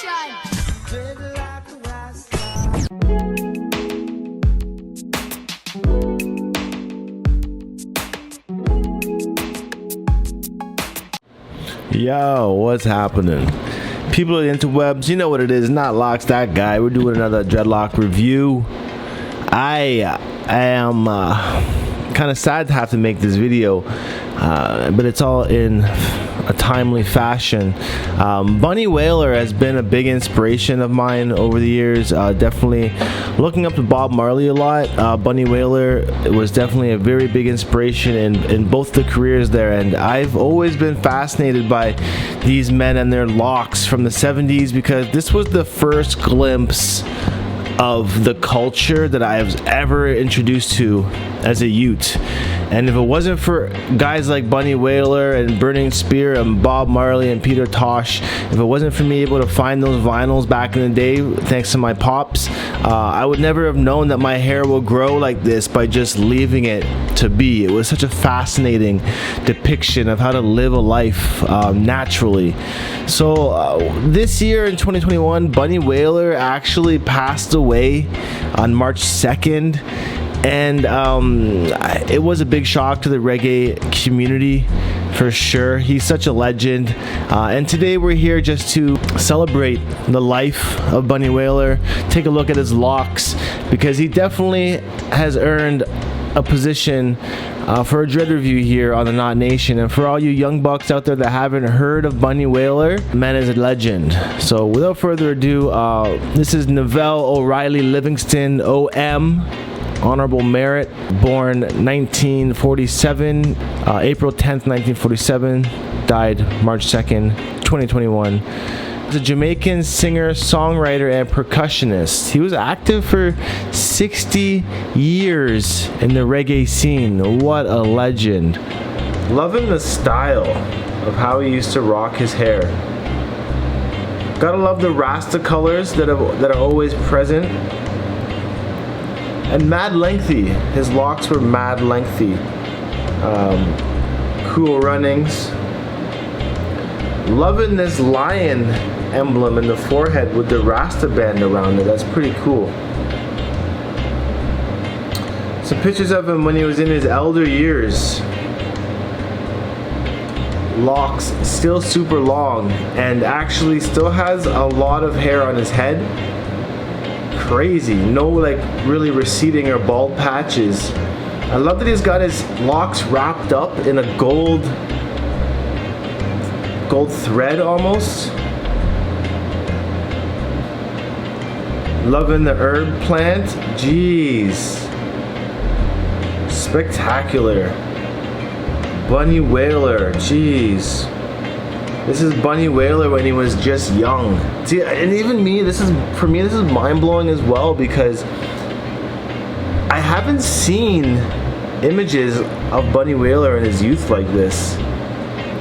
Yo, what's happening? People of the interwebs, you know what it is. Knotlocks, that guy. We're doing another dreadlock review. I am kind of sad to have to make this video, but it's all in a timely fashion. Bunny Wailer has been a big inspiration of mine over the years. Definitely looking up to Bob Marley a lot. Bunny Wailer was definitely a very big inspiration in both the careers there, and I've always been fascinated by these men and their locks from the 70s, because this was the first glimpse of the culture that I was ever introduced to as a youth. And if it wasn't for guys like Bunny Wailer and Burning Spear and Bob Marley and Peter Tosh, if it wasn't for me able to find those vinyls back in the day, thanks to my pops, I would never have known that my hair will grow like this by just leaving it to be. It was such a fascinating depiction of how to live a life naturally. So this year in 2021, Bunny Wailer actually passed away on March 2nd. And it was a big shock to the reggae community, for sure. He's such a legend. And today we're here just to celebrate the life of Bunny Wailer, take a look at his locks, because he definitely has earned a position for a Dread review here on the Knot Nation. And for all you young bucks out there that haven't heard of Bunny Wailer, man is a legend. So without further ado, this is Neville O'Reilly Livingston, OM. Honorable Merit, born 1947, April 10th, 1947, died March 2nd, 2021. He's a Jamaican singer, songwriter, and percussionist. He was active for 60 years in the reggae scene. What a legend. Loving the style of how he used to rock his hair. Gotta love the Rasta colors that are always present. And mad lengthy. His locks were mad lengthy. Cool runnings. Loving this lion emblem in the forehead with the Rasta band around it. That's pretty cool. Some pictures of him when he was in his elder years. Locks still super long, and actually still has a lot of hair on his head. Crazy. No like really receding or bald patches. I love that he's got his locks wrapped up in a gold thread almost. Loving the herb plant. Jeez. Spectacular. Bunny Wailer. Jeez. This is Bunny Wailer when he was just young. See, and even me, for me, this is mind-blowing as well, because I haven't seen images of Bunny Wailer in his youth like this.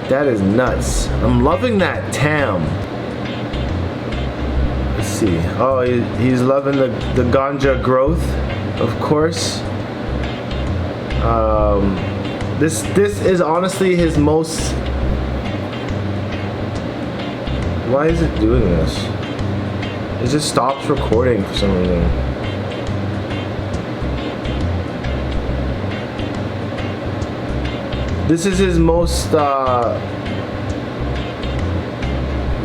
That is nuts. I'm loving that tam. Let's see. Oh, he's loving the ganja growth, of course. This is honestly his most... Why is it doing this? It just stops recording for some reason. This is his most,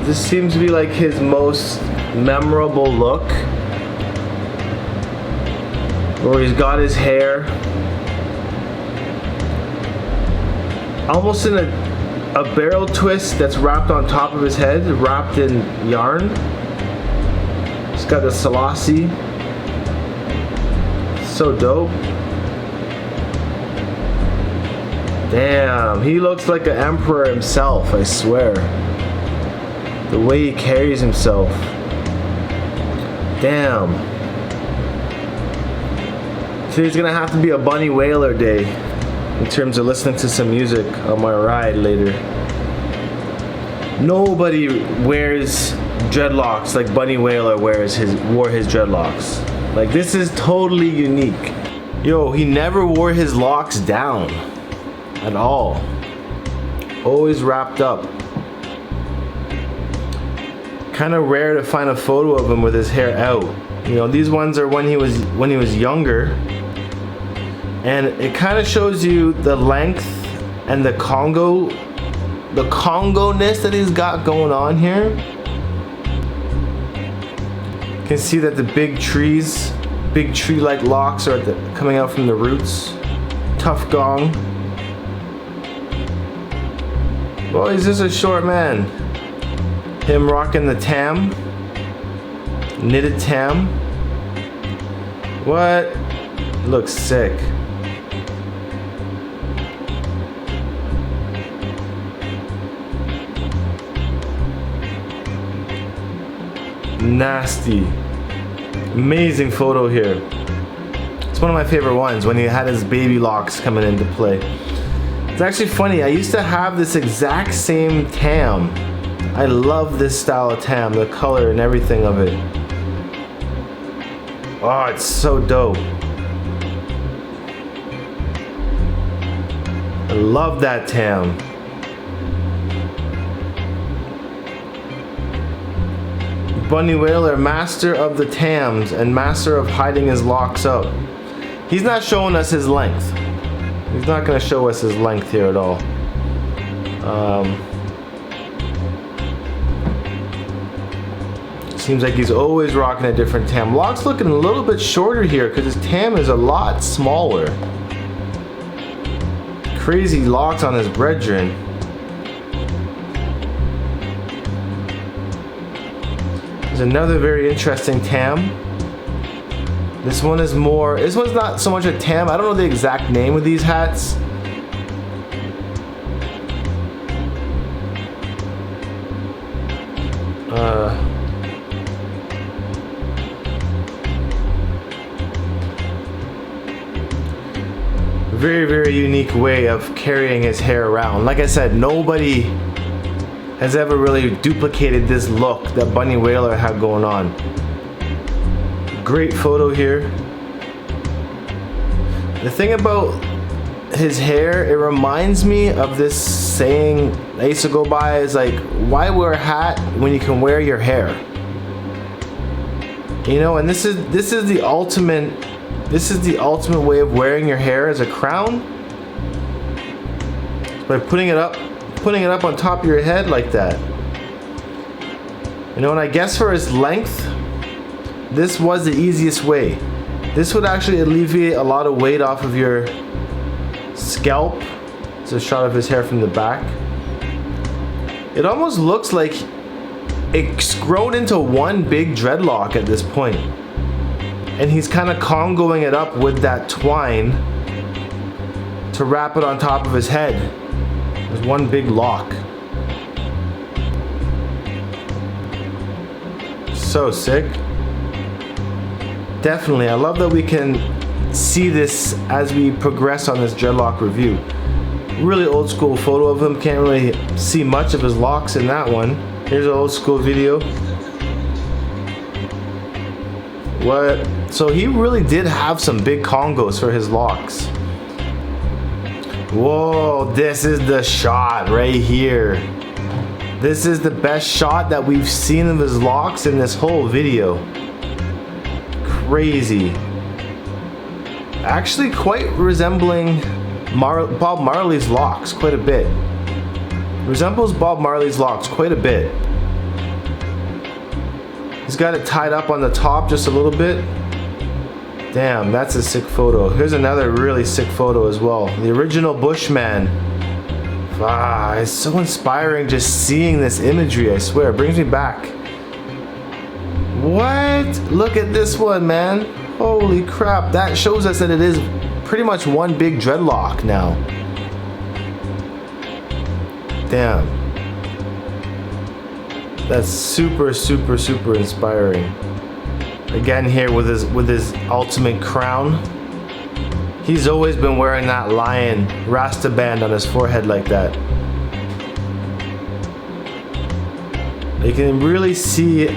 this seems to be like his most memorable look. Where he's got his hair almost in a barrel twist that's wrapped on top of his head, wrapped in yarn. He's got the Selassie. So dope. Damn, he looks like an emperor himself, I swear. The way he carries himself. Damn. Today's gonna have to be a Bunny Wailer day in terms of listening to some music on my ride later. Nobody wears dreadlocks like Bunny Wailer wore his dreadlocks. Like, this is totally unique. Yo, he never wore his locks down at all. Always wrapped up. Kind of rare to find a photo of him with his hair out. You know, these ones are when he was younger, and it kind of shows you the length and the Congo-ness that he's got going on here. You can see that the big tree-like locks are coming out from the roots. Tough gong. Well, he's just a short man. Him rocking the tam. Knitted tam. What? Looks sick. Nasty. Amazing photo here. It's one of my favorite ones when he had his baby locks coming into play. It's actually funny, I used to have this exact same tam. I love this style of tam, the color and everything of it. Oh, it's so dope. I love that tam. Bunny Wailer, master of the tams and master of hiding his locks up. He's not showing us his length. He's not going to show us his length here at all. Seems like he's always rocking a different tam. Lock's looking a little bit shorter here because his tam is a lot smaller. Crazy locks on his brethren. There's another very interesting tam. This one's not so much a tam. I don't know the exact name of these hats. Very, very unique way of carrying his hair around. Like I said, nobody has ever really duplicated this look that Bunny Wailer had going on. Great photo here. The thing about his hair, it reminds me of this saying I used to go by, is like, why wear a hat when you can wear your hair? You know, and this is the ultimate way of wearing your hair as a crown. By putting it up on top of your head like that. You know, and I guess for his length, this was the easiest way. This would actually alleviate a lot of weight off of your scalp. It's a shot of his hair from the back. It almost looks like it's grown into one big dreadlock at this point. And he's kind of Congoing it up with that twine to wrap it on top of his head. There's one big lock. So sick. Definitely, I love that we can see this as we progress on this dreadlock review. Really old school photo of him. Can't really see much of his locks in that one. Here's an old school video. What? So he really did have some big Congos for his locks. Whoa, this is the shot right here. This is the best shot that we've seen of his locks in this whole video. Crazy. Actually quite resembling Bob Marley's locks quite a bit. Resembles Bob Marley's locks quite a bit. He's got it tied up on the top just a little bit. Damn, that's a sick photo. Here's another really sick photo as well. The original Bushman. Ah, it's so inspiring just seeing this imagery, I swear. It brings me back. What? Look at this one, man. Holy crap. That shows us that it is pretty much one big dreadlock now. Damn. That's super, super, super inspiring. Again here with his ultimate crown. He's always been wearing that lion Rasta band on his forehead like that. You can really see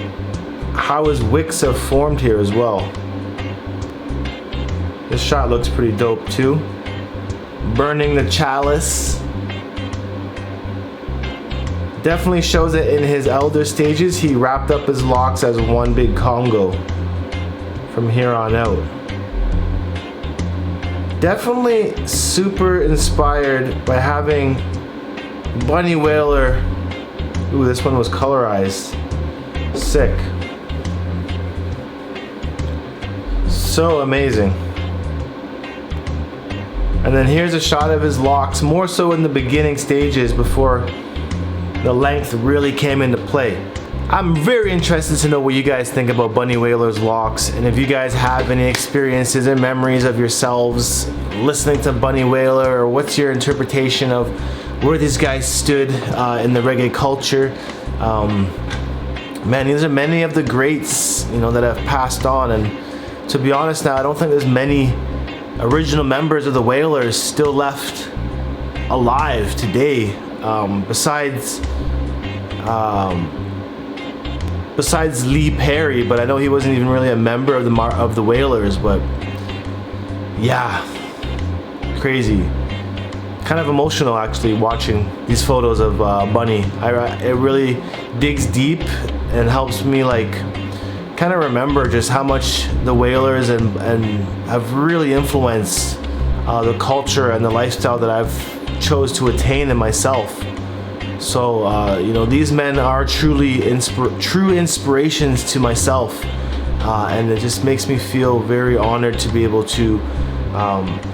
how his wicks have formed here as well. This shot looks pretty dope too. Burning the chalice. Definitely shows it in his elder stages. He wrapped up his locks as one big Congo from here on out. Definitely super inspired by having Bunny Wailer. Ooh, this one was colorized. Sick. So amazing. And then here's a shot of his locks, more so in the beginning stages before the length really came into play. I'm very interested to know what you guys think about Bunny Wailer's locks, and if you guys have any experiences and memories of yourselves listening to Bunny Wailer, or what's your interpretation of where these guys stood in the reggae culture. Man, these are many of the greats, you know, that have passed on, and to be honest now, I don't think there's many original members of the Wailers still left alive today, besides Lee Perry, but I know he wasn't even really a member of the Wailers. But yeah, crazy, kind of emotional actually watching these photos of Bunny. It really digs deep and helps me like kind of remember just how much the Wailers and have really influenced the culture and the lifestyle that I've chose to attain in myself. So you know, these men are truly true inspirations to myself, and it just makes me feel very honored to be able to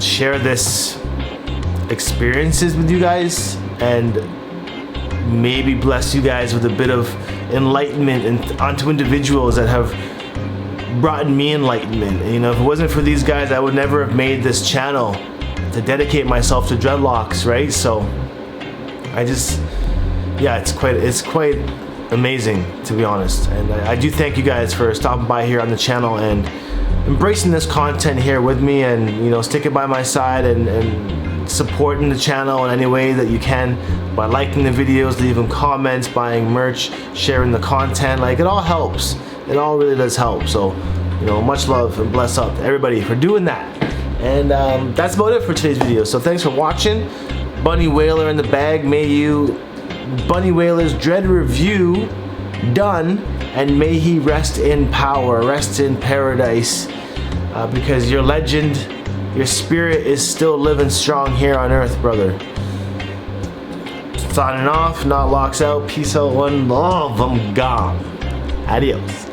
share this experiences with you guys, and maybe bless you guys with a bit of enlightenment and onto individuals that have brought me enlightenment. And, you know, if it wasn't for these guys, I would never have made this channel to dedicate myself to dreadlocks, right? So I just, yeah, it's quite amazing, to be honest. And I do thank you guys for stopping by here on the channel and embracing this content here with me, and you know, sticking by my side and supporting the channel in any way that you can by liking the videos, leaving comments, buying merch, sharing the content. Like, it all helps. It all really does help. So, you know, much love and bless up to everybody for doing that. And that's about it for today's video. So thanks for watching. Bunny Wailer in the bag. May you Bunny Wailer's Dread review done, and may he rest in power, rest in paradise, because your legend, your spirit is still living strong here on earth, brother. Signing off, knotlocks out, peace out, one love, I'm gone. Adios.